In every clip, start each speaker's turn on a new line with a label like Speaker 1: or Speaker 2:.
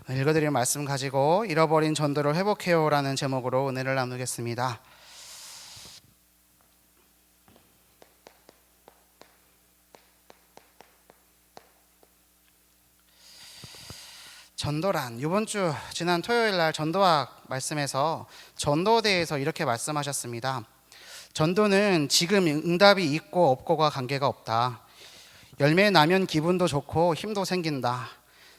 Speaker 1: 오늘 읽어드릴 말씀 가지고 잃어버린 전도를 회복해요라는 제목으로 은혜를 나누겠습니다. 전도란 이번 주 지난 토요일 날 전도학 말씀에서 전도에 대해서 이렇게 말씀하셨습니다. 전도는 지금 응답이 있고 없고가 관계가 없다. 열매 나면 기분도 좋고 힘도 생긴다.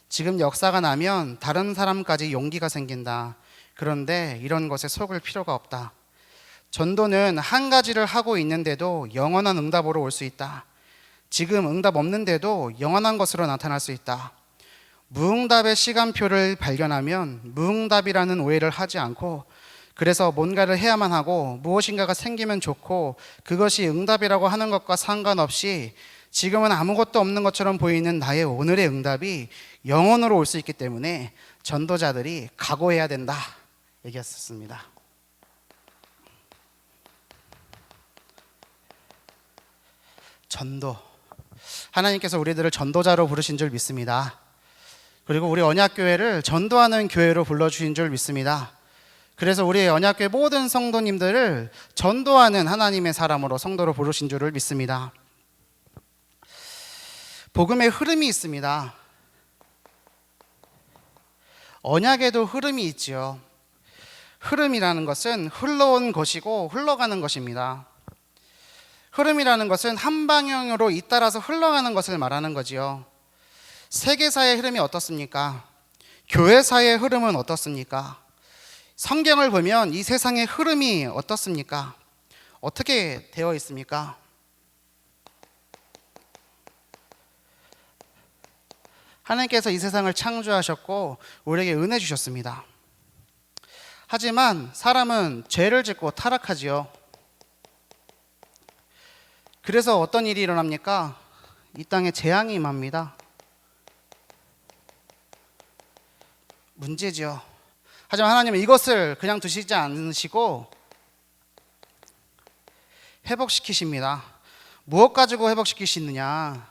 Speaker 1: 지금 역사가 나면 다른 사람까지 용기가 생긴다. 그런데 이런 것에 속을 필요가 없다. 전도는 한 가지를 하고 있는데도 영원한 응답으로 올 수 있다. 지금 응답 없는데도 영원한 것으로 나타날 수 있다. 무응답의 시간표를 발견하면 무응답이라는 오해를 하지 않고 그래서 뭔가를 해야만 하고 무엇인가가 생기면 좋고 그것이 응답이라고 하는 것과 상관없이 지금은 아무것도 없는 것처럼 보이는 나의 오늘의 응답이 영원으로 올 수 있기 때문에 전도자들이 각오해야 된다 얘기했었습니다. 전도, 하나님께서 우리들을 전도자로 부르신 줄 믿습니다. 그리고 우리 언약교회를 전도하는 교회로 불러주신 줄 믿습니다. 그래서 우리 언약교회 모든 성도님들을 전도하는 하나님의 사람으로 성도로 부르신 줄을 믿습니다. 복음의 흐름이 있습니다. 언약에도 흐름이 있지요. 흐름이라는 것은 흘러온 것이고 흘러가는 것입니다. 흐름이라는 것은 한 방향으로 잇따라서 흘러가는 것을 말하는 거지요. 세계사의 흐름이 어떻습니까? 교회사의 흐름은 어떻습니까? 성경을 보면 이 세상의 흐름이 어떻습니까? 어떻게 되어 있습니까? 하나님께서 이 세상을 창조하셨고 우리에게 은혜 주셨습니다. 하지만 사람은 죄를 짓고 타락하지요. 그래서 어떤 일이 일어납니까? 이 땅에 재앙이 임합니다. 문제죠. 하지만 하나님은 이것을 그냥 두시지 않으시고 회복시키십니다. 무엇 가지고 회복시키시느냐?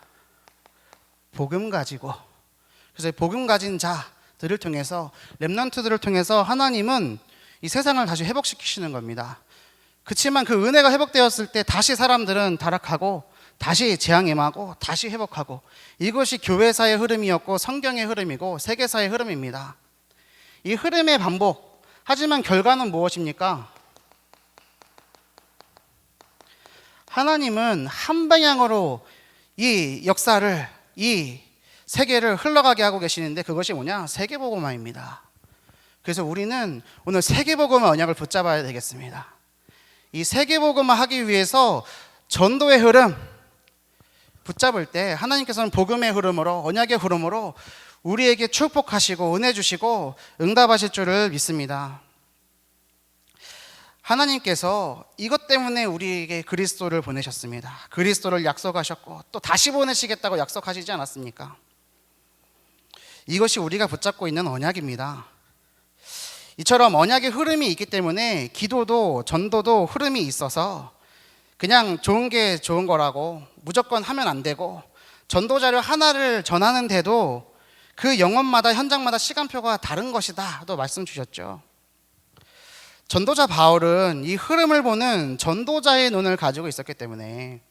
Speaker 1: 복음 가지고. 그래서 복음 가진 자들을 통해서 렘넌트들을 통해서 하나님은 이 세상을 다시 회복시키시는 겁니다. 그렇지만 그 은혜가 회복되었을 때 다시 사람들은 타락하고 다시 재앙에 임하고 다시 회복하고 이것이 교회사의 흐름이었고 성경의 흐름이고 세계사의 흐름입니다. 이 흐름의 반복. 하지만 결과는 무엇입니까? 하나님은 한 방향으로 이 역사를 이 세계를 흘러가게 하고 계시는데 그것이 뭐냐? 세계복음화입니다. 그래서 우리는 오늘 세계복음화 언약을 붙잡아야 되겠습니다. 이 세계복음화 하기 위해서 전도의 흐름 붙잡을 때 하나님께서는 복음의 흐름으로 언약의 흐름으로 우리에게 축복하시고 은혜 주시고 응답하실 줄을 믿습니다. 하나님께서 이것 때문에 우리에게 그리스도를 보내셨습니다. 그리스도를 약속하셨고 또 다시 보내시겠다고 약속하시지 않았습니까? 이것이 우리가 붙잡고 있는 언약입니다. 이처럼 언약의 흐름이 있기 때문에 기도도 전도도 흐름이 있어서 그냥 좋은 게 좋은 거라고 무조건 하면 안 되고 전도자료 하나를 전하는데도 그 영혼마다 현장마다 시간표가 다른 것이다 또 말씀 주셨죠. 전도자 바울은 이 흐름을 보는 전도자의 눈을 가지고 있었기 때문에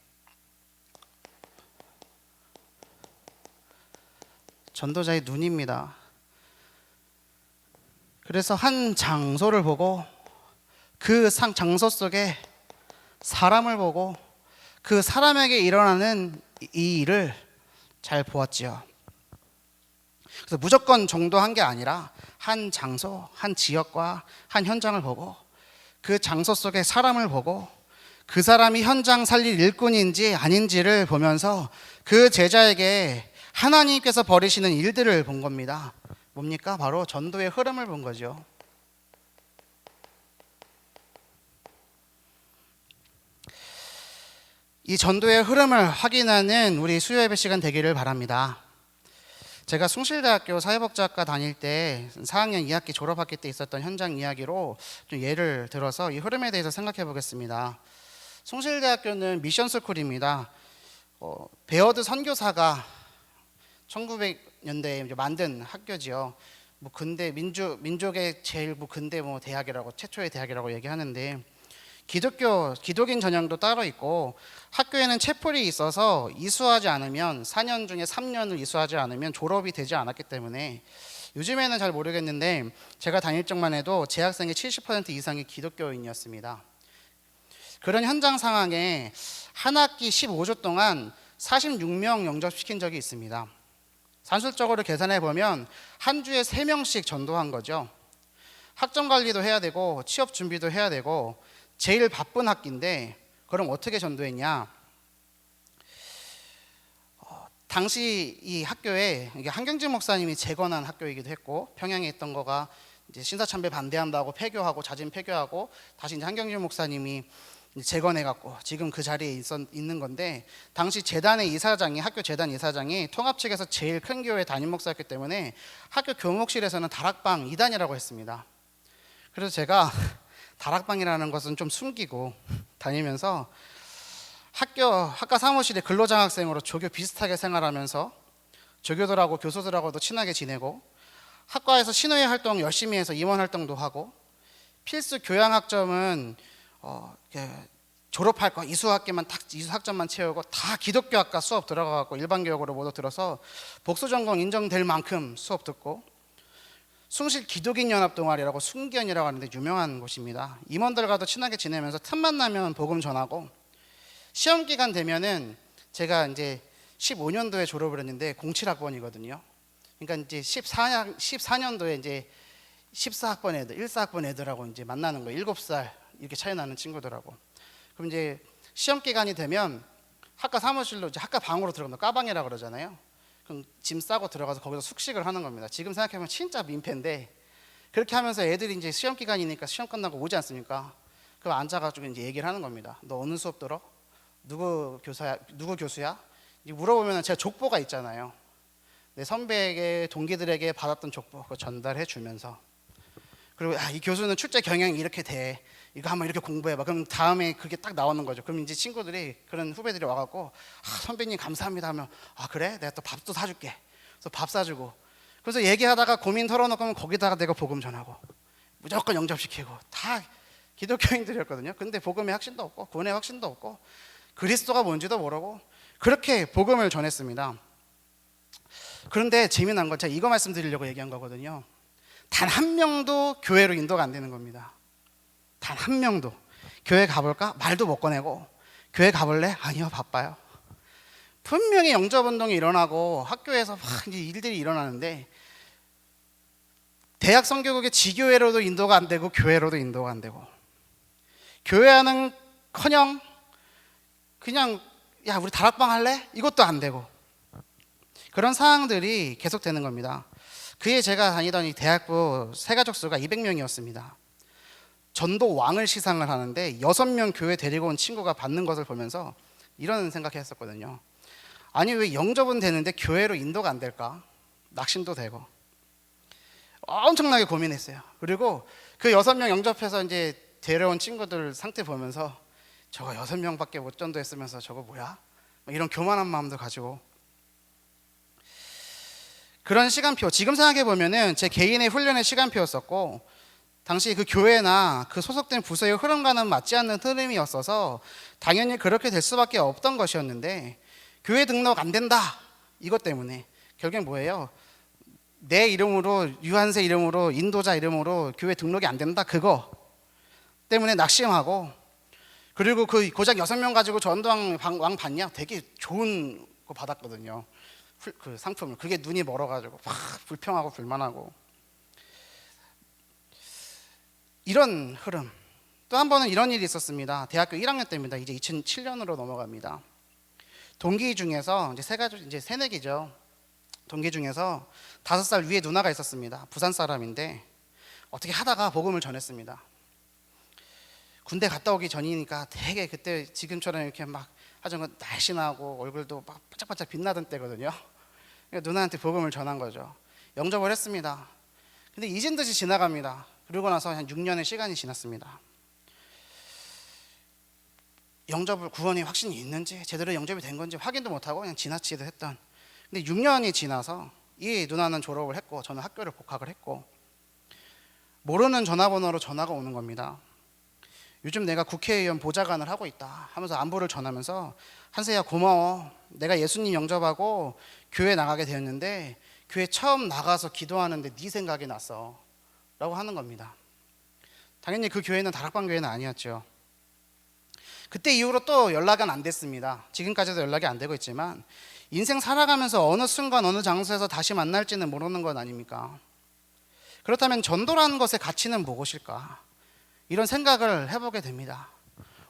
Speaker 1: 전도자의 눈입니다. 그래서 한 장소를 보고 그 장소 속에 사람을 보고 그 사람에게 일어나는 이 일을 잘 보았지요. 그래서 무조건 정도한 게 아니라 한 장소, 한 지역과 한 현장을 보고 그 장소 속에 사람을 보고 그 사람이 현장 살릴 일꾼인지 아닌지를 보면서 그 제자에게 하나님께서 벌이시는 일들을 본 겁니다. 뭡니까? 바로 전도의 흐름을 본 거죠. 이 전도의 흐름을 확인하는 우리 수요 예배 시간 되기를 바랍니다. 제가 숭실대학교 사회복지학과 다닐 때 4학년 2학기 졸업학기 때 있었던 현장 이야기로 좀 예를 들어서 이 흐름에 대해서 생각해 보겠습니다. 숭실대학교는 미션스쿨입니다. 베어드 선교사가 1900년대에 만든 학교지요. 뭐 근대 민족의 제일 뭐 근대 뭐 대학이라고 최초의 대학이라고 얘기하는데 기독인 전형도 따로 있고 학교에는 채플이 있어서 이수하지 않으면 4년 중에 3년을 이수하지 않으면 졸업이 되지 않았기 때문에 요즘에는 잘 모르겠는데 제가 다닐 적만 해도 재학생의 70% 이상이 기독교인이었습니다. 그런 현장 상황에 한 학기 15주 동안 46명 영접시킨 적이 있습니다. 산술적으로 계산해 보면 한 주에 3명씩 전도한 거죠. 학점 관리도 해야 되고 취업 준비도 해야 되고 제일 바쁜 학기인데 그럼 어떻게 전도했냐? 당시 이 학교에 이게 한경진 목사님이 재건한 학교이기도 했고 평양에 있던 거가 이제 신사참배 반대한다고 폐교하고 자진 폐교하고 다시 이제 한경진 목사님이 재건해갖고 지금 그 자리에 있는 건데 당시 재단의 이사장이 학교 재단 이사장이 통합 측에서 제일 큰 교회 담임 목사였기 때문에 학교 교목실에서는 다락방 2단이라고 했습니다. 그래서 제가 다락방이라는 것은 좀 숨기고 다니면서 학과 사무실에 근로장학생으로 조교 비슷하게 생활하면서 조교들하고 교수들하고도 친하게 지내고 학과에서 신호회 활동 열심히 해서 임원 활동도 하고 필수 교양학점은 졸업할 거 이수학기만 딱 이수학점만 채우고 다 기독교학과 수업 들어가고 일반 교육으로 모두 들어서 복수 전공 인정될 만큼 수업 듣고 숭실 기독인 연합 동아리라고 숭기연이라고 하는데 유명한 곳입니다. 임원들과도 친하게 지내면서 틈만 나면 복음 전하고 시험 기간 되면은 제가 이제 15년도에 졸업을 했는데 07학번이거든요. 그러니까 이제 14년도에 이제 14학번 애들, 14학번 애들하고 이제 만나는 거예요. 7살 이렇게 차이 나는 친구들하고. 그럼 이제 시험 기간이 되면 학과 사무실로 이제 학과 방으로 들어가면 까방이라고 그러잖아요. 그럼 짐 싸고 들어가서 거기서 숙식을 하는 겁니다. 지금 생각해보면 진짜 민폐인데 그렇게 하면서 애들이 이제 시험 기간이니까 시험 끝나고 오지 않습니까? 그럼 앉아가지고 이제 얘기를 하는 겁니다. 너 어느 수업 들어? 누구 교수야? 물어보면 제가 족보가 있잖아요. 내 선배에게 동기들에게 받았던 족보 그거 전달해 주면서 그리고 이 교수는 출제 경향이 이렇게 돼. 이거 한번 이렇게 공부해봐. 그럼 다음에 그게 딱 나오는 거죠. 그럼 이제 친구들이 그런 후배들이 와갖고 선배님 감사합니다 하면 그래? 내가 또 밥도 사줄게. 그래서 밥 사주고 그래서 얘기하다가 고민 털어놓고 거기다가 내가 복음 전하고 무조건 영접시키고 다 기독교인들이었거든요. 근데 복음의 확신도 없고 구원의 확신도 없고 그리스도가 뭔지도 모르고 그렇게 복음을 전했습니다. 그런데 재미난 건 제가 이거 말씀드리려고 얘기한 거거든요. 단 한 명도 교회로 인도가 안 되는 겁니다. 단 한 명도. 교회 가볼까? 말도 못 꺼내고 교회 가볼래? 아니요 바빠요. 분명히 영접운동이 일어나고 학교에서 막 이제 일들이 일어나는데 대학 선교국의 지교회로도 인도가 안 되고 교회로도 인도가 안 되고 교회하는커녕 그냥 야 우리 다락방 할래? 이것도 안 되고 그런 상황들이 계속되는 겁니다. 그에 제가 다니던 이 대학부 새가족 수가 200명이었습니다. 전도 왕을 시상을 하는데 6명 교회 데리고 온 친구가 받는 것을 보면서 이런 생각했었거든요. 아니 왜 영접은 되는데 교회로 인도가 안 될까? 낙심도 되고 엄청나게 고민했어요. 그리고 그 6명 영접해서 이제 데려온 친구들 상태 보면서 저거 6명밖에 못 전도했으면서 저거 뭐야? 이런 교만한 마음도 가지고 그런 시간표 지금 생각해 보면은 제 개인의 훈련의 시간표였었고 당시 그 교회나 그 소속된 부서의 흐름과는 맞지 않는 흐름이었어서 당연히 그렇게 될 수밖에 없던 것이었는데 교회 등록 안 된다 이것 때문에 결국엔 뭐예요? 내 이름으로 유한세 이름으로 인도자 이름으로 교회 등록이 안 된다 그거 때문에 낙심하고 그리고 그 고작 6명 가지고 전도왕 왕 받냐? 되게 좋은 거 받았거든요. 그 상품을. 그게 눈이 멀어가지고 막 불평하고 불만하고 이런 흐름. 또 한 번은 이런 일이 있었습니다. 대학교 1학년 때입니다. 이제 2007년으로 넘어갑니다. 동기 중에서 이제 이제 새내기죠. 동기 중에서 5살 위에 누나가 있었습니다. 부산 사람인데 어떻게 하다가 복음을 전했습니다. 군대 갔다 오기 전이니까 되게 그때 지금처럼 이렇게 막 하여튼 날씬하고 얼굴도 막 반짝반짝 빛나던 때거든요. 그러니까 누나한테 복음을 전한 거죠. 영접을 했습니다. 근데 잊은 듯이 지나갑니다. 그러고 나서 한 6년의 시간이 지났습니다. 구원의 확신이 있는지 제대로 영접이 된 건지 확인도 못하고 그냥 지나치기도 했던. 근데 6년이 지나서 이 누나는 졸업을 했고 저는 학교를 복학을 했고 모르는 전화번호로 전화가 오는 겁니다. 요즘 내가 국회의원 보좌관을 하고 있다 하면서 안부를 전하면서 한세야 고마워. 내가 예수님 영접하고 교회 나가게 되었는데 교회 처음 나가서 기도하는데 네 생각이 났어 라고 하는 겁니다. 당연히 그 교회는 다락방 교회는 아니었죠. 그때 이후로 또 연락은 안 됐습니다. 지금까지도 연락이 안 되고 있지만 인생 살아가면서 어느 순간 어느 장소에서 다시 만날지는 모르는 것 아닙니까? 그렇다면 전도라는 것의 가치는 무엇일까? 이런 생각을 해보게 됩니다.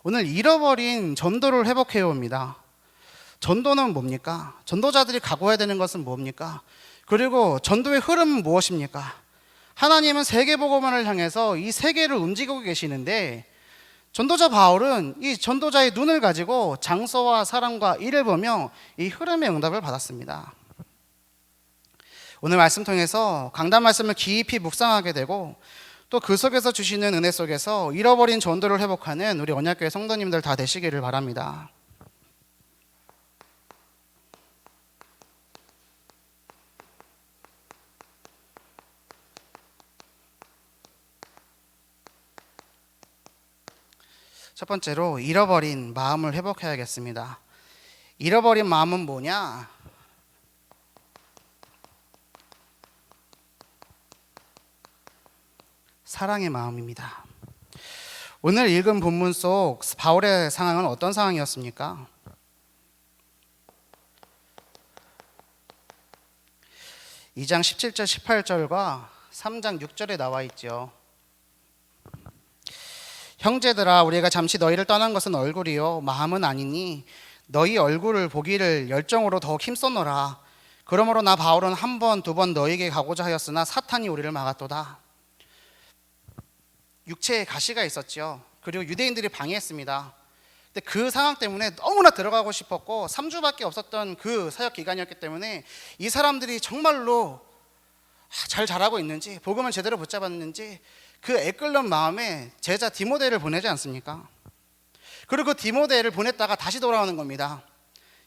Speaker 1: 오늘 잃어버린 전도를 회복해 옵니다. 전도는 뭡니까? 전도자들이 각오해야 되는 것은 뭡니까? 그리고 전도의 흐름은 무엇입니까? 하나님은 세계복음화를 향해서 이 세계를 움직이고 계시는데 전도자 바울은 이 전도자의 눈을 가지고 장소와 사람과 일을 보며 이 흐름의 응답을 받았습니다. 오늘 말씀 통해서 강단 말씀을 깊이 묵상하게 되고 또 그 속에서 주시는 은혜 속에서 잃어버린 전도를 회복하는 우리 언약교회 성도님들 다 되시기를 바랍니다. 첫 번째로 잃어버린 마음을 회복해야겠습니다. 잃어버린 마음은 뭐냐? 사랑의 마음입니다. 오늘 읽은 본문 속 바울의 상황은 어떤 상황이었습니까? 2장 17절 18절과 3장 6절에 나와 있죠. 형제들아 우리가 잠시 너희를 떠난 것은 얼굴이요 마음은 아니니 너희 얼굴을 보기를 열정으로 더욱 힘썼노라. 그러므로 나 바울은 한 번, 두 번 너희에게 가고자 하였으나 사탄이 우리를 막았도다. 육체에 가시가 있었죠. 그리고 유대인들이 방해했습니다. 근데 그 상황 때문에 너무나 들어가고 싶었고 3주밖에 없었던 그 사역 기간이었기 때문에 이 사람들이 정말로 잘 자라고 있는지 복음을 제대로 붙잡았는지 그 애끓는 마음에 제자 디모데를 보내지 않습니까? 그리고 그 디모데를 보냈다가 다시 돌아오는 겁니다.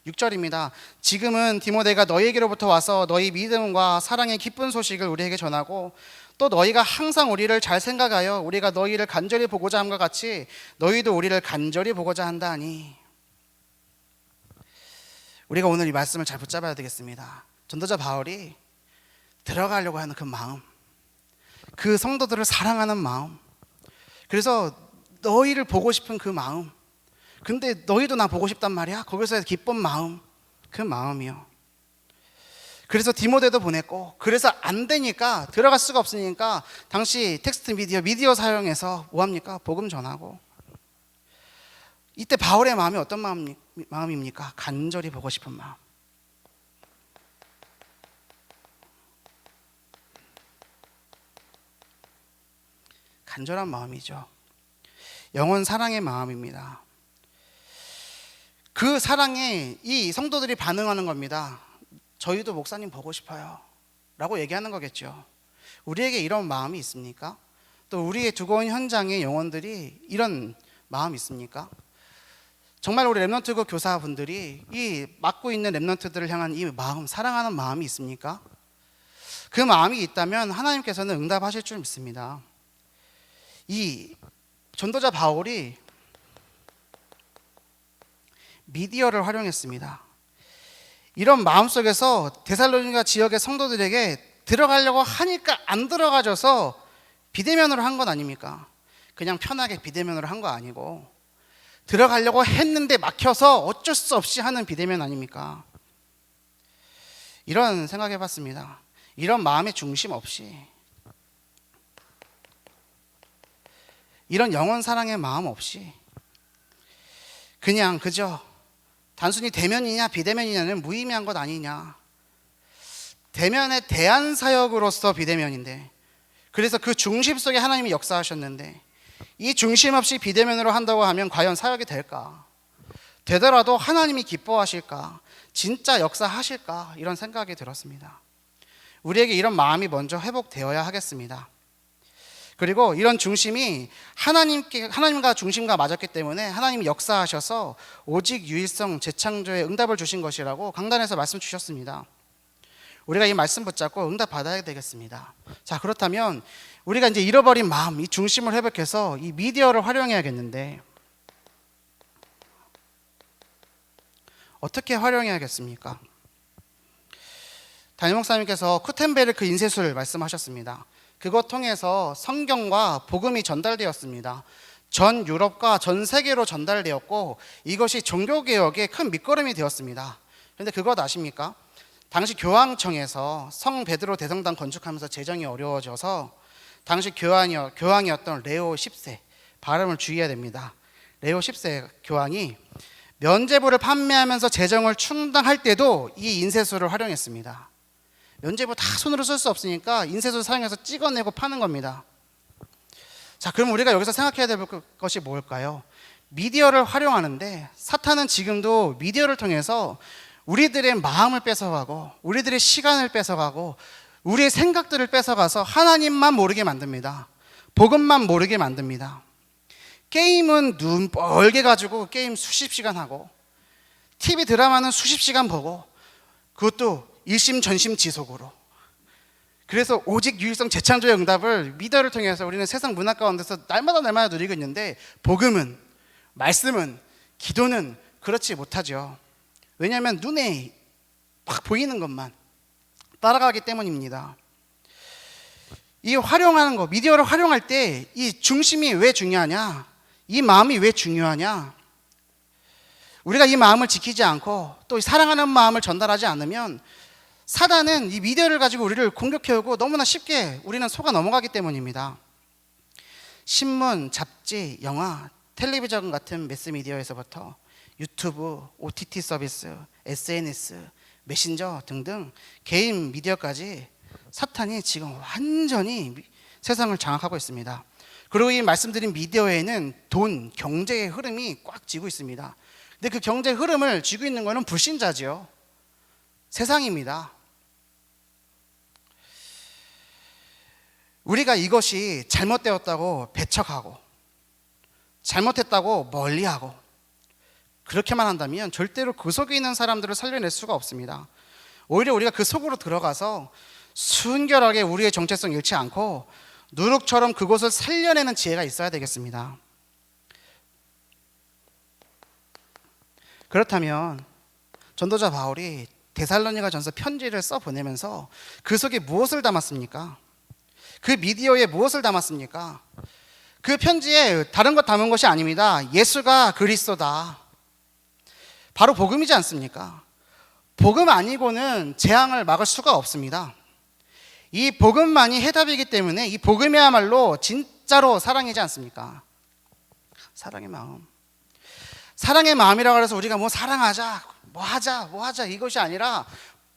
Speaker 1: 6절입니다. 지금은 디모데가 너희에게로부터 와서 너희 믿음과 사랑의 기쁜 소식을 우리에게 전하고 또 너희가 항상 우리를 잘 생각하여 우리가 너희를 간절히 보고자 함과 같이 너희도 우리를 간절히 보고자 한다 하니 우리가 오늘 이 말씀을 잘 붙잡아야 되겠습니다. 전도자 바울이 들어가려고 하는 그 마음, 그 성도들을 사랑하는 마음, 그래서 너희를 보고 싶은 그 마음, 근데 너희도 나 보고 싶단 말이야? 거기서의 기쁜 마음, 그 마음이요. 그래서 디모데도 보냈고 그래서 안 되니까 들어갈 수가 없으니까 당시 텍스트 미디어 사용해서 뭐합니까? 복음 전하고. 이때 바울의 마음이 어떤 마음입니까? 간절히 보고 싶은 마음. 간절한 마음이죠. 영원 사랑의 마음입니다. 그 사랑에 이 성도들이 반응하는 겁니다. 저희도 목사님 보고 싶어요 라고 얘기하는 거겠죠. 우리에게 이런 마음이 있습니까? 또 우리의 두고 온 현장의 영혼들이 이런 마음이 있습니까? 정말 우리 랩넌트국 교사분들이 이 맡고 있는 랩넌트들을 향한 이 마음, 사랑하는 마음이 있습니까? 그 마음이 있다면 하나님께서는 응답하실 줄 믿습니다. 이 전도자 바울이 미디어를 활용했습니다. 이런 마음속에서 데살로니가 지역의 성도들에게 들어가려고 하니까 안 들어가져서 비대면으로 한 건 아닙니까? 그냥 편하게 비대면으로 한 거 아니고 들어가려고 했는데 막혀서 어쩔 수 없이 하는 비대면 아닙니까? 이런 생각해 봤습니다. 이런 마음의 중심 없이, 이런 영원 사랑의 마음 없이 그냥 그저 단순히 대면이냐 비대면이냐는 무의미한 것 아니냐. 대면의 대안 사역으로서 비대면인데, 그래서 그 중심 속에 하나님이 역사하셨는데 이 중심 없이 비대면으로 한다고 하면 과연 사역이 될까? 되더라도 하나님이 기뻐하실까? 진짜 역사하실까? 이런 생각이 들었습니다. 우리에게 이런 마음이 먼저 회복되어야 하겠습니다. 그리고 이런 중심이 하나님과 중심과 맞았기 때문에 하나님이 역사하셔서 오직 유일성 재창조의 응답을 주신 것이라고 강단에서 말씀 주셨습니다. 우리가 이 말씀 붙잡고 응답 받아야 되겠습니다. 자, 그렇다면 우리가 이제 잃어버린 마음, 이 중심을 회복해서 이 미디어를 활용해야겠는데 어떻게 활용해야겠습니까? 담임 목사님께서 쿠텐베르크 인쇄술 말씀하셨습니다. 그것 통해서 성경과 복음이 전달되었습니다. 전 유럽과 전 세계로 전달되었고 이것이 종교개혁의 큰 밑거름이 되었습니다. 그런데 그것 아십니까? 당시 교황청에서 성 베드로 대성당 건축하면서 재정이 어려워져서 당시 교황이었던 레오 10세, 발음을 주의해야 됩니다. 레오 10세 교황이 면죄부를 판매하면서 재정을 충당할 때도 이 인쇄술을 활용했습니다. 면죄부 다 손으로 쓸 수 없으니까 인쇄술 사용해서 찍어내고 파는 겁니다. 자, 그럼 우리가 여기서 생각해야 될 것이 뭘까요? 미디어를 활용하는데 사탄은 지금도 미디어를 통해서 우리들의 마음을 뺏어가고 우리들의 시간을 뺏어가고 우리의 생각들을 뺏어가서 하나님만 모르게 만듭니다. 복음만 모르게 만듭니다. 게임은 눈 뻘게 가지고 게임 수십 시간 하고 TV 드라마는 수십 시간 보고 그것도 일심전심 지속으로. 그래서 오직 유일성 재창조의 응답을 미디어를 통해서 우리는 세상 문화 가운데서 날마다 누리고 있는데 복음은, 말씀은, 기도는 그렇지 못하죠. 왜냐하면 눈에 막 보이는 것만 따라가기 때문입니다. 이 활용하는 거, 미디어를 활용할 때 이 중심이 왜 중요하냐? 이 마음이 왜 중요하냐? 우리가 이 마음을 지키지 않고 또 사랑하는 마음을 전달하지 않으면 사단은 이 미디어를 가지고 우리를 공격해오고 너무나 쉽게 우리는 속아 넘어가기 때문입니다. 신문, 잡지, 영화, 텔레비전 같은 매스미디어에서부터 유튜브, OTT 서비스, SNS, 메신저 등등 개인 미디어까지 사탄이 지금 완전히 세상을 장악하고 있습니다. 그리고 이 말씀드린 미디어에는 돈, 경제의 흐름이 꽉 쥐고 있습니다. 근데 그 경제 흐름을 쥐고 있는 것은 불신자지요. 세상입니다. 우리가 이것이 잘못되었다고 배척하고 잘못했다고 멀리하고 그렇게만 한다면 절대로 그 속에 있는 사람들을 살려낼 수가 없습니다. 오히려 우리가 그 속으로 들어가서 순결하게 우리의 정체성 잃지 않고 누룩처럼 그곳을 살려내는 지혜가 있어야 되겠습니다. 그렇다면 전도자 바울이 데살로니가전서 편지를 써보내면서 그 속에 무엇을 담았습니까? 그 미디어에 무엇을 담았습니까? 그 편지에 다른 것 담은 것이 아닙니다. 예수가 그리스도다. 바로 복음이지 않습니까? 복음 아니고는 재앙을 막을 수가 없습니다. 이 복음만이 해답이기 때문에 이 복음이야말로 진짜로 사랑이지 않습니까? 사랑의 마음. 사랑의 마음이라고 해서 우리가 뭐 사랑하자, 뭐 하자 이것이 아니라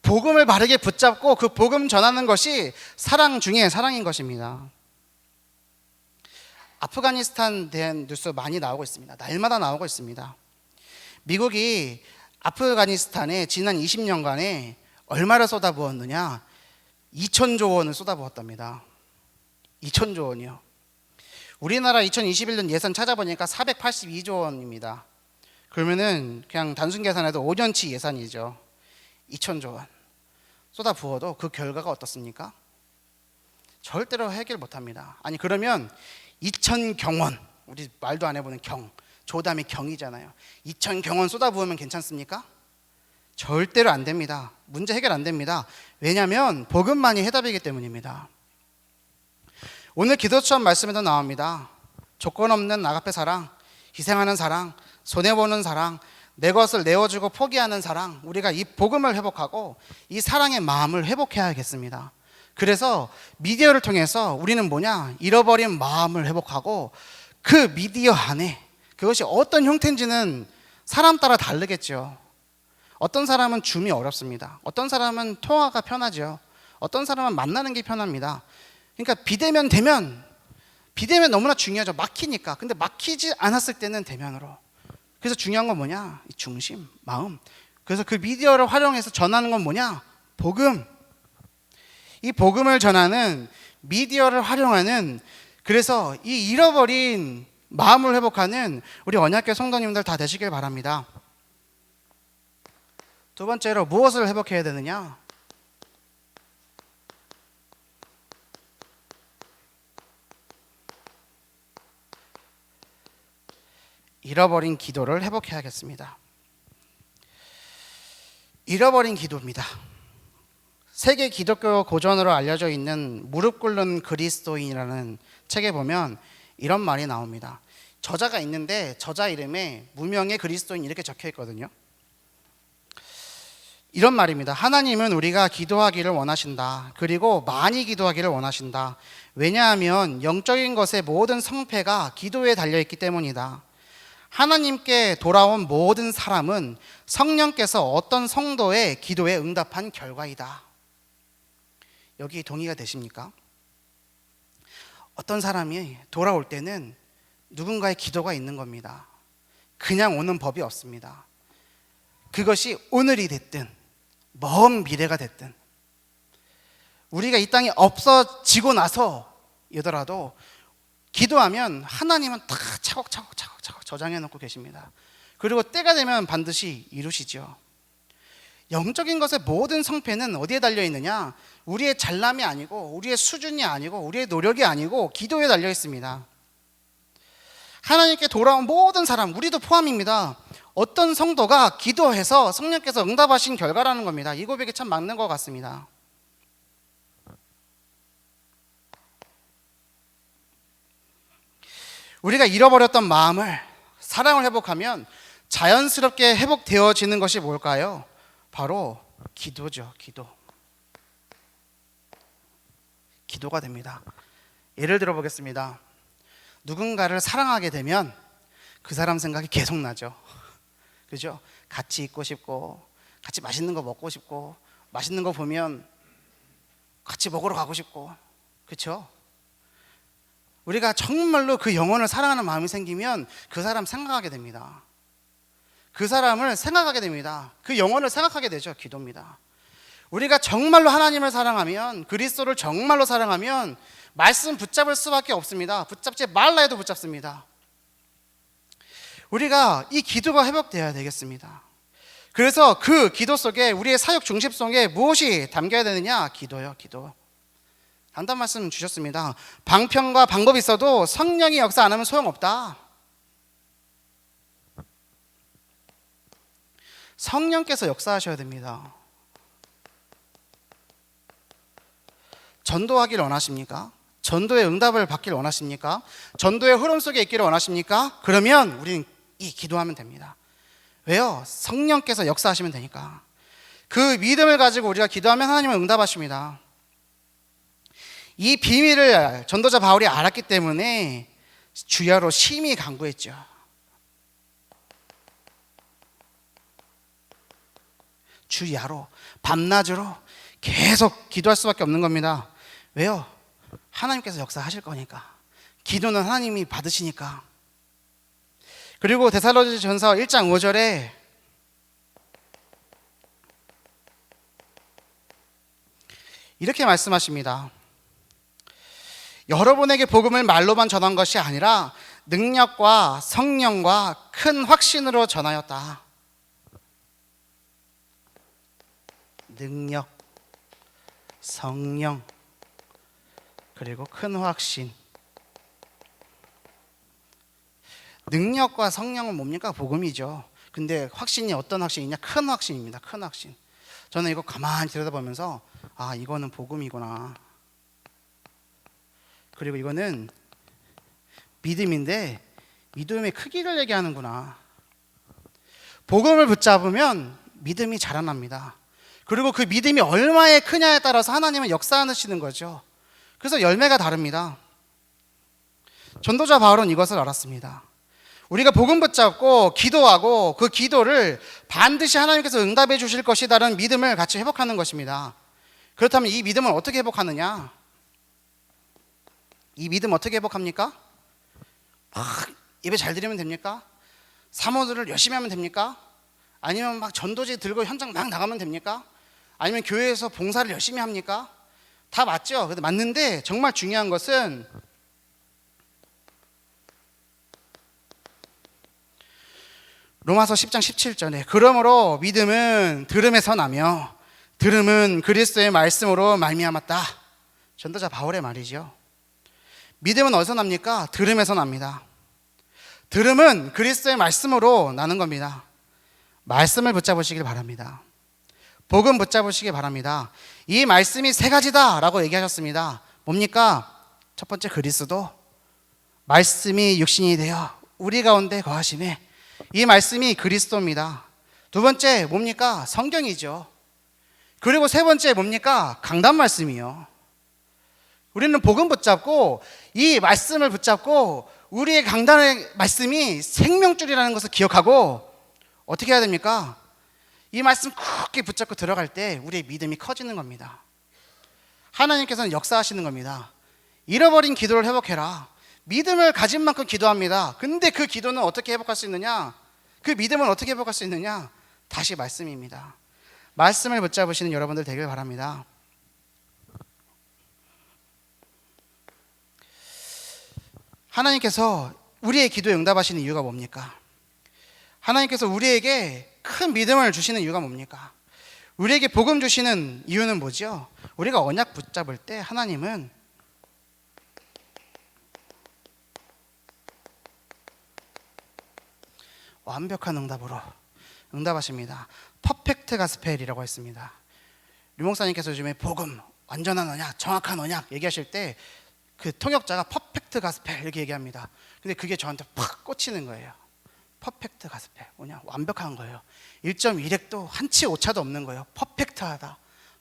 Speaker 1: 복음을 바르게 붙잡고 그 복음 전하는 것이 사랑 중에 사랑인 것입니다. 아프가니스탄 대한 뉴스 많이 나오고 있습니다. 날마다 나오고 있습니다. 미국이 아프가니스탄에 지난 20년간에 얼마를 쏟아부었느냐? 2천조 원을 쏟아부었답니다. 2천조 원이요. 우리나라 2021년 예산 찾아보니까 482조 원입니다. 그러면은 그냥 단순 계산해도 5년치 예산이죠. 2천조 원 쏟아부어도 그 결과가 어떻습니까? 절대로 해결 못합니다. 아니 그러면 2천경원, 우리 말도 안 해보는 경, 조담이 경이잖아요. 2천경원 쏟아부으면 괜찮습니까? 절대로 안 됩니다. 문제 해결 안 됩니다. 왜냐하면 복음만이 해답이기 때문입니다. 오늘 기도처럼 말씀에도 나옵니다. 조건 없는 아가페 사랑, 희생하는 사랑, 손해보는 사랑, 내 것을 내어주고 포기하는 사랑, 우리가 이 복음을 회복하고 이 사랑의 마음을 회복해야겠습니다. 그래서 미디어를 통해서 우리는 뭐냐? 잃어버린 마음을 회복하고 그 미디어 안에 그것이 어떤 형태인지는 사람 따라 다르겠죠. 어떤 사람은 줌이 어렵습니다. 어떤 사람은 통화가 편하죠. 어떤 사람은 만나는 게 편합니다. 그러니까 비대면 너무나 중요하죠. 막히니까. 근데 막히지 않았을 때는 대면으로. 그래서 중요한 건 뭐냐? 이 중심, 마음. 그래서 그 미디어를 활용해서 전하는 건 뭐냐? 복음. 이 복음을 전하는 미디어를 활용하는, 그래서 이 잃어버린 마음을 회복하는 우리 언약궤 성도님들 다 되시길 바랍니다. 두 번째로 무엇을 회복해야 되느냐? 잃어버린 기도를 회복해야겠습니다. 잃어버린 기도입니다. 세계 기독교 고전으로 알려져 있는 무릎 꿇는 그리스도인이라는 책에 보면 이런 말이 나옵니다. 저자가 있는데 저자 이름에 무명의 그리스도인 이렇게 적혀 있거든요. 이런 말입니다. 하나님은 우리가 기도하기를 원하신다. 그리고 많이 기도하기를 원하신다. 왜냐하면 영적인 것의 모든 성패가 기도에 달려있기 때문이다. 하나님께 돌아온 모든 사람은 성령께서 어떤 성도의 기도에 응답한 결과이다. 여기 동의가 되십니까? 어떤 사람이 돌아올 때는 누군가의 기도가 있는 겁니다. 그냥 오는 법이 없습니다. 그것이 오늘이 됐든 먼 미래가 됐든 우리가 이 땅에 없어지고 나서이더라도 기도하면 하나님은 다 차곡차곡 저장해 놓고 계십니다. 그리고 때가 되면 반드시 이루시죠. 영적인 것의 모든 성패는 어디에 달려 있느냐? 우리의 잘남이 아니고 우리의 수준이 아니고 우리의 노력이 아니고 기도에 달려 있습니다. 하나님께 돌아온 모든 사람, 우리도 포함입니다. 어떤 성도가 기도해서 성령께서 응답하신 결과라는 겁니다. 이 고백이 참 맞는 것 같습니다. 우리가 잃어버렸던 마음을, 사랑을 회복하면 자연스럽게 회복되어지는 것이 뭘까요? 바로 기도죠. 기도가 됩니다. 예를 들어 보겠습니다. 누군가를 사랑하게 되면 그 사람 생각이 계속 나죠. 그죠? 같이 있고 싶고, 같이 맛있는 거 먹고 싶고, 맛있는 거 보면 같이 먹으러 가고 싶고, 그렇죠? 우리가 정말로 그 영혼을 사랑하는 마음이 생기면 그 사람 생각하게 됩니다. 그 사람을 생각하게 됩니다. 그 영혼을 생각하게 되죠. 기도입니다. 우리가 정말로 하나님을 사랑하면, 그리스도를 정말로 사랑하면 말씀 붙잡을 수밖에 없습니다. 붙잡지 말라 해도 붙잡습니다. 우리가 이 기도가 회복되어야 되겠습니다. 그래서 그 기도 속에 우리의 사역 중심 속에 무엇이 담겨야 되느냐? 기도요. 기도. 간단 말씀 주셨습니다. 방편과 방법이 있어도 성령이 역사 안 하면 소용없다. 성령께서 역사하셔야 됩니다. 전도하기를 원하십니까? 전도의 응답을 받기를 원하십니까? 전도의 흐름 속에 있기를 원하십니까? 그러면 우리는 이 기도하면 됩니다. 왜요? 성령께서 역사하시면 되니까. 그 믿음을 가지고 우리가 기도하면 하나님은 응답하십니다. 이 비밀을 전도자 바울이 알았기 때문에 주야로 심히 간구했죠. 주야로, 밤낮으로 계속 기도할 수밖에 없는 겁니다. 왜요? 하나님께서 역사하실 거니까. 기도는 하나님이 받으시니까. 그리고 데살로니가전서 1장 5절에 이렇게 말씀하십니다. 여러분에게 복음을 말로만 전한 것이 아니라 능력과 성령과 큰 확신으로 전하였다. 능력, 성령, 그리고 큰 확신. 능력과 성령은 뭡니까? 복음이죠. 근데 확신이 어떤 확신이냐? 큰 확신입니다. 큰 확신. 저는 이거 가만히 들여다보면서 아, 이거는 복음이구나. 그리고 이거는 믿음인데 믿음의 크기를 얘기하는구나. 복음을 붙잡으면 믿음이 자라납니다. 그리고 그 믿음이 얼마에 크냐에 따라서 하나님은 역사하시는 거죠. 그래서 열매가 다릅니다. 전도자 바울은 이것을 알았습니다. 우리가 복음 붙잡고 기도하고 그 기도를 반드시 하나님께서 응답해 주실 것이다라는 믿음을 같이 회복하는 것입니다. 그렇다면 이 믿음을 어떻게 회복하느냐? 이 믿음 어떻게 회복합니까? 막 예배 잘 드리면 됩니까? 사모들을 열심히 하면 됩니까? 아니면 막 전도지 들고 현장 막 나가면 됩니까? 아니면 교회에서 봉사를 열심히 합니까? 다 맞죠? 근데 맞는데 정말 중요한 것은 로마서 10장 17절에 그러므로 믿음은 들음에서 나며 들음은 그리스도의 말씀으로 말미암았다. 전도자 바울의 말이죠. 믿음은 어디서 납니까? 들음에서 납니다. 들음은 그리스도의 말씀으로 나는 겁니다. 말씀을 붙잡으시길 바랍니다. 복음 붙잡으시길 바랍니다. 이 말씀이 세 가지다라고 얘기하셨습니다. 뭡니까? 첫 번째 그리스도, 말씀이 육신이 되어 우리 가운데 거하심에, 이 말씀이 그리스도입니다. 두 번째 뭡니까? 성경이죠. 그리고 세 번째 뭡니까? 강단 말씀이요. 우리는 복음 붙잡고 이 말씀을 붙잡고 우리의 강단의 말씀이 생명줄이라는 것을 기억하고 어떻게 해야 됩니까? 이 말씀 굳게 붙잡고 들어갈 때 우리의 믿음이 커지는 겁니다. 하나님께서는 역사하시는 겁니다. 잃어버린 기도를 회복해라. 믿음을 가진 만큼 기도합니다. 근데 그 기도는 어떻게 회복할 수 있느냐? 그 믿음은 어떻게 회복할 수 있느냐? 다시 말씀입니다. 말씀을 붙잡으시는 여러분들 되길 바랍니다. 하나님께서 우리의 기도에 응답하시는 이유가 뭡니까? 하나님께서 우리에게 큰 믿음을 주시는 이유가 뭡니까? 우리에게 복음 주시는 이유는 뭐죠? 우리가 언약 붙잡을 때 하나님은 완벽한 응답으로 응답하십니다. 퍼펙트 가스펠이라고 했습니다. 류목사님께서 요즘에 복음, 완전한 언약, 정확한 언약 얘기하실 때 그 통역자가 퍼펙트 가스펠 이렇게 얘기합니다. 근데 그게 저한테 팍 꽂히는 거예요. 퍼펙트 가스펠 뭐냐? 완벽한 거예요. 1.1획도 한치 오차도 없는 거예요. 퍼펙트하다.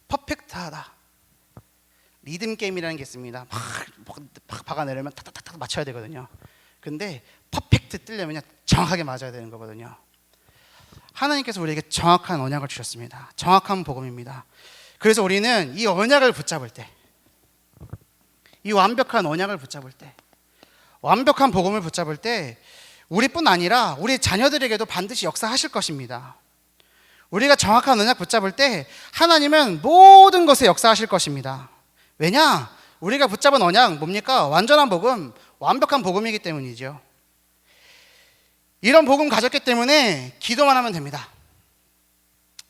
Speaker 1: 퍼펙트하다. 리듬 게임이라는 게 있습니다. 막 박아내려면 탁탁탁 맞춰야 되거든요. 근데 퍼펙트 뜨려면 정확하게 맞아야 되는 거거든요. 하나님께서 우리에게 정확한 언약을 주셨습니다. 정확한 복음입니다. 그래서 우리는 이 언약을 붙잡을 때, 이 완벽한 언약을 붙잡을 때, 완벽한 복음을 붙잡을 때 우리뿐 아니라 우리 자녀들에게도 반드시 역사하실 것입니다. 우리가 정확한 언약 붙잡을 때 하나님은 모든 것에 역사하실 것입니다. 왜냐? 우리가 붙잡은 언약 뭡니까? 완전한 복음, 완벽한 복음이기 때문이죠. 이런 복음 가졌기 때문에 기도만 하면 됩니다.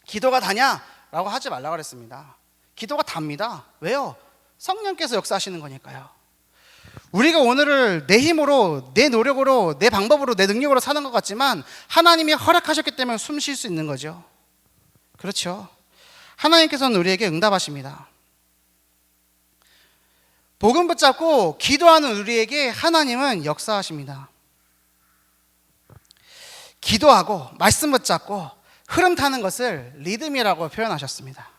Speaker 1: 기도가 다냐? 라고 하지 말라고 그랬습니다. 기도가 답니다. 왜요? 성령께서 역사하시는 거니까요. 우리가 오늘을 내 힘으로, 내 노력으로, 내 방법으로, 내 능력으로 사는 것 같지만 하나님이 허락하셨기 때문에 숨 쉴 수 있는 거죠. 그렇죠. 하나님께서는 우리에게 응답하십니다. 복음 붙잡고 기도하는 우리에게 하나님은 역사하십니다. 기도하고 말씀 붙잡고 흐름 타는 것을 리듬이라고 표현하셨습니다.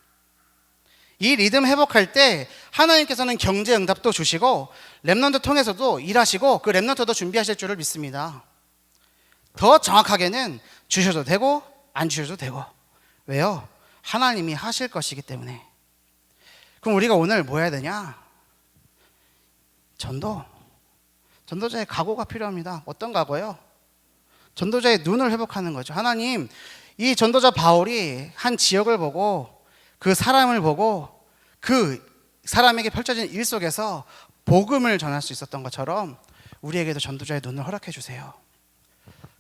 Speaker 1: 이 리듬 회복할 때 하나님께서는 경제 응답도 주시고 렘넌트 통해서도 일하시고 그 렘넌트도 준비하실 줄을 믿습니다. 더 정확하게는 주셔도 되고 안 주셔도 되고. 왜요? 하나님이 하실 것이기 때문에. 그럼 우리가 오늘 뭐 해야 되냐? 전도자의 각오가 필요합니다. 어떤 각오요? 전도자의 눈을 회복하는 거죠. 하나님, 이 전도자 바울이 한 지역을 보고 그 사람을 보고 그 사람에게 펼쳐진 일 속에서 복음을 전할 수 있었던 것처럼 우리에게도 전도자의 눈을 허락해 주세요.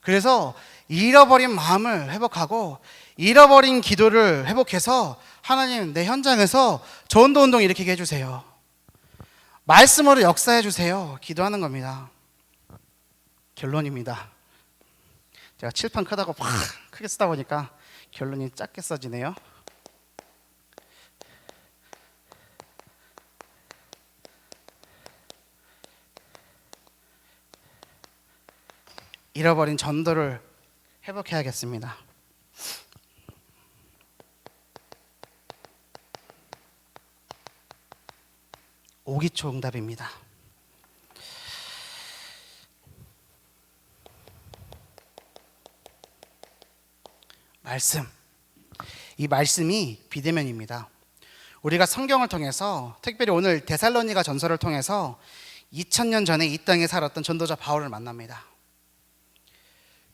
Speaker 1: 그래서 잃어버린 마음을 회복하고 잃어버린 기도를 회복해서 하나님 내 현장에서 전도 운동 일으키게 해주세요. 말씀으로 역사해 주세요. 기도하는 겁니다. 결론입니다. 제가 칠판 크다고 팍 크게 쓰다 보니까 결론이 작게 써지네요. 잃어버린 전도를 회복해야겠습니다. 오기초 응답입니다. 말씀. 이 말씀이 비대면입니다. 우리가 성경을 통해서 특별히 오늘 데살로니가 전서를 통해서 2000년 전에 이 땅에 살았던 전도자 바울을 만납니다.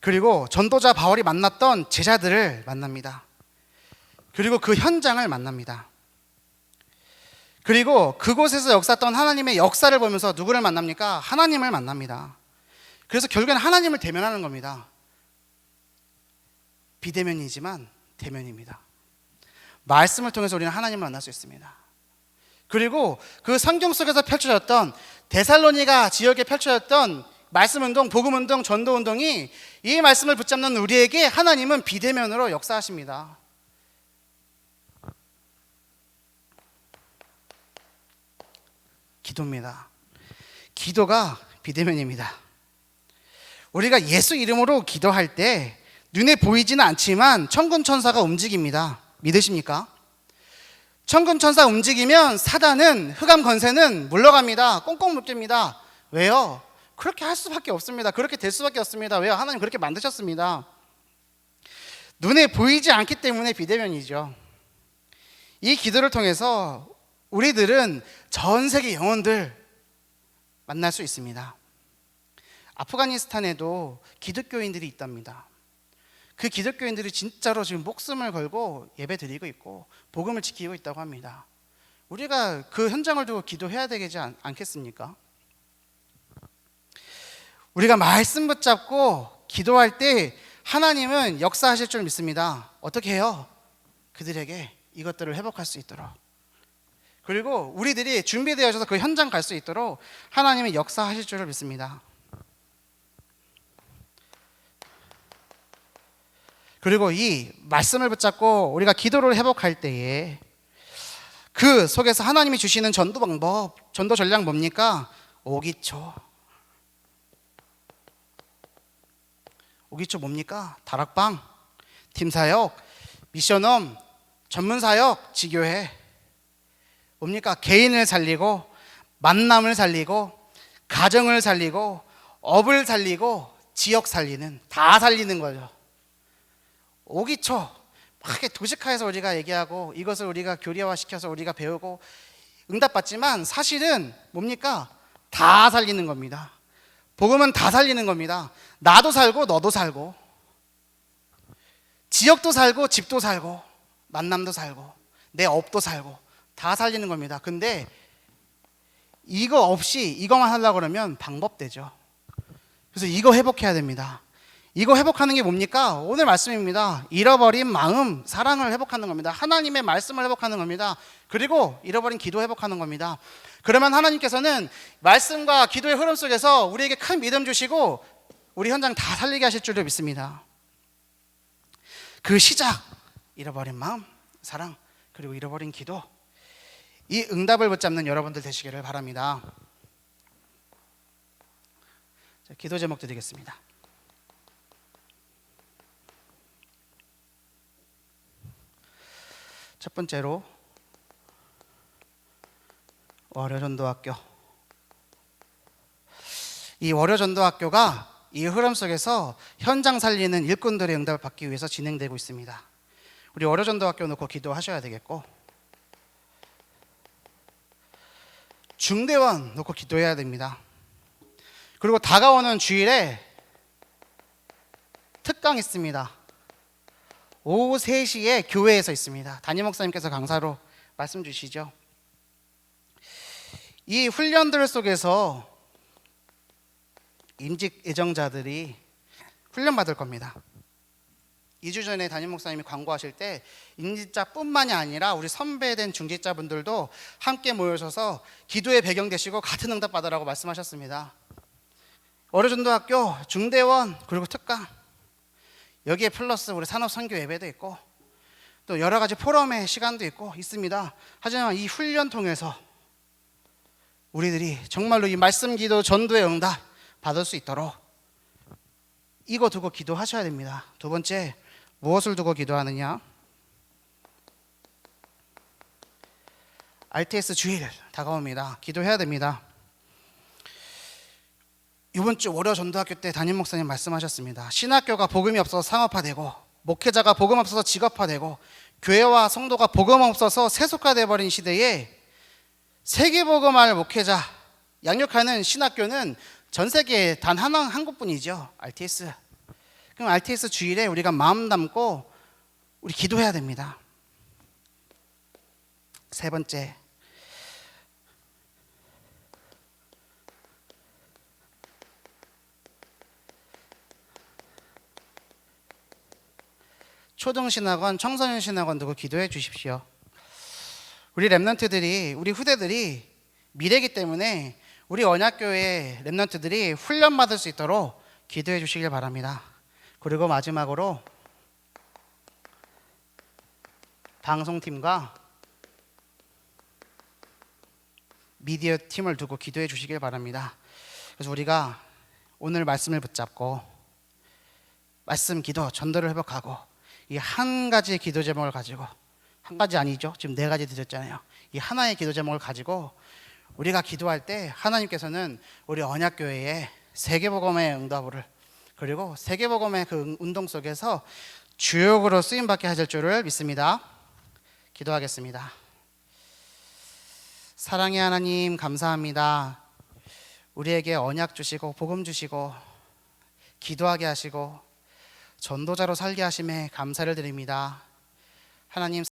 Speaker 1: 그리고 전도자 바울이 만났던 제자들을 만납니다. 그리고 그 현장을 만납니다. 그리고 그곳에서 역사했던 하나님의 역사를 보면서 누구를 만납니까? 하나님을 만납니다. 그래서 결국에는 하나님을 대면하는 겁니다. 비대면이지만 대면입니다. 말씀을 통해서 우리는 하나님을 만날 수 있습니다. 그리고 그 성경 속에서 펼쳐졌던 데살로니가 지역에 펼쳐졌던 말씀운동, 복음운동, 전도운동이 이 말씀을 붙잡는 우리에게 하나님은 비대면으로 역사하십니다. 기도입니다. 기도가 비대면입니다. 우리가 예수 이름으로 기도할 때 눈에 보이지는 않지만 천군 천사가 움직입니다. 믿으십니까? 천군 천사 움직이면 사단은, 흑암 권세는 물러갑니다. 꽁꽁 묶입니다. 왜요? 그렇게 할 수밖에 없습니다. 그렇게 될 수밖에 없습니다. 왜요? 하나님 그렇게 만드셨습니다. 눈에 보이지 않기 때문에 비대면이죠. 이 기도를 통해서 우리들은 전 세계 영혼들 만날 수 있습니다. 아프가니스탄에도 기독교인들이 있답니다. 그 기독교인들이 진짜로 지금 목숨을 걸고 예배 드리고 있고 복음을 지키고 있다고 합니다. 우리가 그 현장을 두고 기도해야 되지 않겠습니까? 우리가 말씀 붙잡고 기도할 때 하나님은 역사하실 줄 믿습니다. 어떻게 해요? 그들에게 이것들을 회복할 수 있도록, 그리고 우리들이 준비되어져서 그 현장 갈 수 있도록 하나님은 역사하실 줄을 믿습니다. 그리고 이 말씀을 붙잡고 우리가 기도를 회복할 때에 그 속에서 하나님이 주시는 전도 방법, 전도 전략 뭡니까? 오기초. 오기초 뭡니까? 다락방, 팀사역, 미션홈, 전문사역, 지교회. 뭡니까? 개인을 살리고, 만남을 살리고, 가정을 살리고, 업을 살리고, 지역 살리는, 다 살리는 거죠. 오기초. 막 이렇게 도식화해서 우리가 얘기하고 이것을 우리가 교리화시켜서 우리가 배우고 응답받지만 사실은 뭡니까? 다 살리는 겁니다. 복음은 다 살리는 겁니다. 나도 살고 너도 살고 지역도 살고 집도 살고 만남도 살고 내 업도 살고 다 살리는 겁니다. 근데 이거 없이 이거만 하려고 그러면 방법되죠. 그래서 이거 회복해야 됩니다. 이거 회복하는 게 뭡니까? 오늘 말씀입니다. 잃어버린 마음, 사랑을 회복하는 겁니다. 하나님의 말씀을 회복하는 겁니다. 그리고 잃어버린 기도 회복하는 겁니다. 그러면 하나님께서는 말씀과 기도의 흐름 속에서 우리에게 큰 믿음 주시고 우리 현장 다 살리게 하실 줄을 믿습니다. 그 시작, 잃어버린 마음, 사랑, 그리고 잃어버린 기도, 이 응답을 붙잡는 여러분들 되시기를 바랍니다. 자, 기도 제목 드리겠습니다. 첫 번째로 월요전도학교. 이 월요전도학교가 이 흐름 속에서 현장 살리는 일꾼들의 응답을 받기 위해서 진행되고 있습니다. 우리 월요전도학교 놓고 기도하셔야 되겠고, 중대원 놓고 기도해야 됩니다. 그리고 다가오는 주일에 특강 있습니다. 오후 3시에 교회에서 있습니다. 담임 목사님께서 강사로 말씀 주시죠. 이 훈련들 속에서 임직 예정자들이 훈련받을 겁니다. 2주 전에 담임 목사님이 광고하실 때 임직자뿐만이 아니라 우리 선배된 중직자분들도 함께 모여셔서 기도의 배경 되시고 같은 응답 받으라고 말씀하셨습니다. 월요전도학교, 중대원, 그리고 특강, 여기에 플러스 우리 산업선교 예배도 있고 또 여러 가지 포럼의 시간도 있고 있습니다. 하지만 이 훈련 통해서 우리들이 정말로 이 말씀 기도 전도의 응답 받을 수 있도록 이거 두고 기도하셔야 됩니다. 두 번째, 무엇을 두고 기도하느냐? RTS 주일 다가옵니다. 기도해야 됩니다. 이번 주 월요 전도학교 때 담임 목사님 말씀하셨습니다. 신학교가 복음이 없어서 상업화되고 목회자가 복음 없어서 직업화되고 교회와 성도가 복음 없어서 세속화돼 버린 시대에 세계복음화를 목회자 양육하는 신학교는 전 세계에 단 한 곳뿐이죠. RTS. 그럼 RTS 주일에 우리가 마음 담고 우리 기도해야 됩니다. 세 번째, 초등신학원, 청소년신학원 두고 기도해 주십시오. 우리 랩런트들이, 우리 후대들이 미래이기 때문에 우리 언약교회 렘넌트들이 훈련받을 수 있도록 기도해 주시길 바랍니다. 그리고 마지막으로 방송팀과 미디어 팀을 두고 기도해 주시길 바랍니다. 그래서 우리가 오늘 말씀을 붙잡고 말씀 기도, 전도를 회복하고 이 한 가지의 기도 제목을 가지고, 한 가지 아니죠, 지금 네 가지 드렸잖아요. 이 하나의 기도 제목을 가지고 우리가 기도할 때 하나님께서는 우리 언약교회의 세계복음의 응답을, 그리고 세계복음의 그 운동 속에서 주역으로 쓰임받게 하실 줄을 믿습니다. 기도하겠습니다. 사랑의 하나님, 감사합니다. 우리에게 언약 주시고 복음 주시고 기도하게 하시고 전도자로 살게 하심에 감사를 드립니다. 하나님,